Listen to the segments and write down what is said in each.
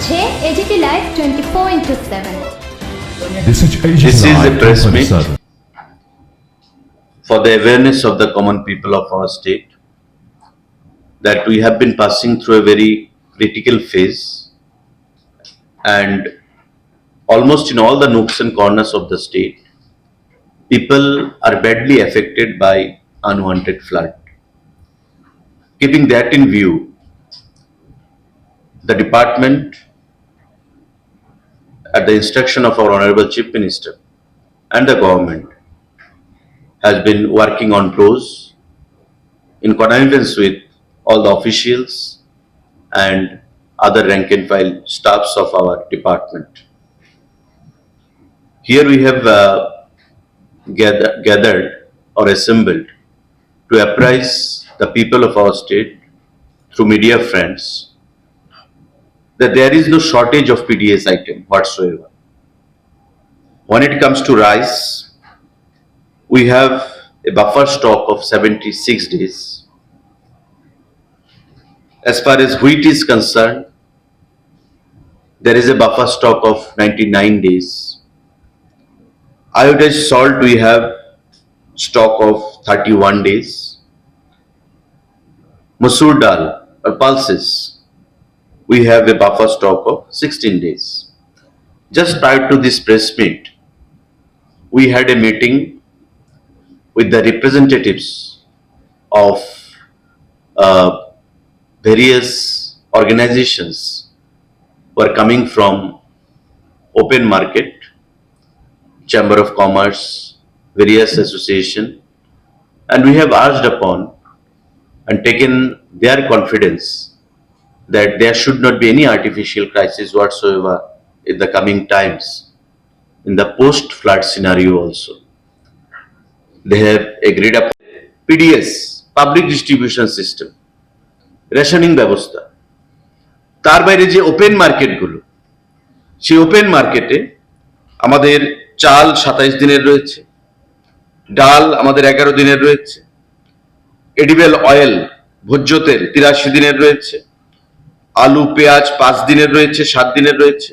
হচ্ছে AGT live 24/7। This is a press meet 24/7. for the awareness of the common people of our state that we have been passing through a very critical phase, and almost in all the nooks and corners of the state, people are badly affected by unwanted flood. Keeping that in view, the department, at the instruction of our Honorable Chief Minister and the government, has been working on pros in connivance with all the officials and other rank and file staffs of our department. Here we have gathered or assembled to apprise the people of our state through media friends that there is no shortage of PDS item whatsoever. When it comes to rice, we have a buffer stock of 76 days. As far as wheat is concerned, there is a buffer stock of 99 days. Iodized salt, we have stock of 31 days. Masoor dal or pulses, we have a buffer stock of 16 days. Just prior to this press meet, we had a meeting with the representatives of various organizations who are coming from open market, Chamber of Commerce, various association, and we have urged upon and taken their confidence that there should not be any artificial crisis whatsoever in the coming times, in the post-flood scenario also. They have agreed upon PDS, Public Distribution System, rationing ব্যবস্থা। তার বাইরে যে open মার্কেটগুলো, সেই open মার্কেটে আমাদের চাল 27 দিনের রয়েছে, ডাল আমাদের 11 দিনের রয়েছে, এডিবল অয়েল ভোজ্য তেল 83 দিনের রয়েছে, আলু পেঁয়াজ 5 দিনের রয়েছে, 7 দিনের রয়েছে,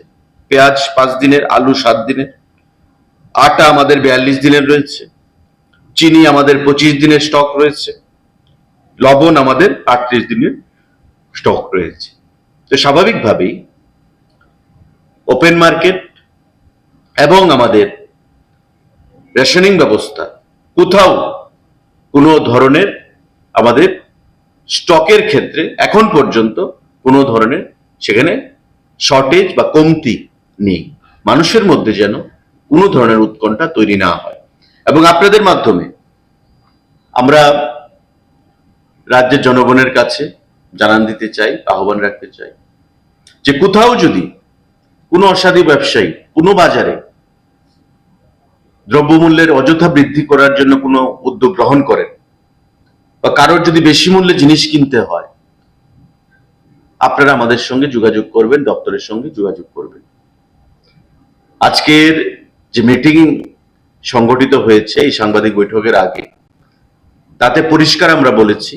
পেঁয়াজ 5 দিনের, আলু 7 দিনের, আটা আমাদের 42 দিনের রয়েছে, চিনি আমাদের 25 দিনের স্টক রয়েছে, লবণ আমাদের 38 দিনের স্টক রয়েছে। তো স্বাভাবিকভাবেই ওপেন মার্কেট এবং আমাদের রেশনিং ব্যবস্থা কোথাও কোনো ধরনের আমাদের স্টকের ক্ষেত্রে এখন পর্যন্ত কোনো ধরনের সেখানে শর্টেজ বা কমতি নেই। মানুষের মধ্যে যেন কোনো ধরনের উৎকণ্ঠা তৈরি না হয়, এবং আপনাদের মাধ্যমে আমরা রাজ্যের জনগণের কাছে জানান দিতে চাই, আহ্বান রাখতে চাই যে কোথাও যদি কোনো অসাধু ব্যবসায়ী কোনো বাজারে দ্রব্যমূল্যের অযথা বৃদ্ধি করার জন্য কোনো উদ্যোগ গ্রহণ করেন বা কারোর যদি বেশি মূল্যে জিনিস কিনতে হয়, আপনারা আমাদের সঙ্গে যোগাযোগ করবেন, দপ্তরের সঙ্গে যোগাযোগ করবেন। আজকের যে মিটিং সংগঠিত হয়েছে এই সাংবাদিক বৈঠকের আগে, তাতে পরিষ্কার আমরা বলেছি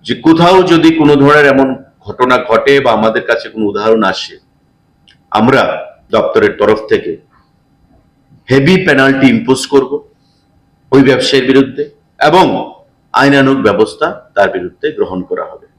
যে কোথাও যদি কোনো ধরনের এমন ঘটনা ঘটে বা আমাদের কাছে কোনো উদাহরণ আসে, আমরা দপ্তরের তরফ থেকে হেভি পেনাল্টি ইম্পোজ করব ওই ব্যবসায়ীর বিরুদ্ধে এবং আইনানুগ ব্যবস্থা তার বিরুদ্ধে গ্রহণ করা হবে।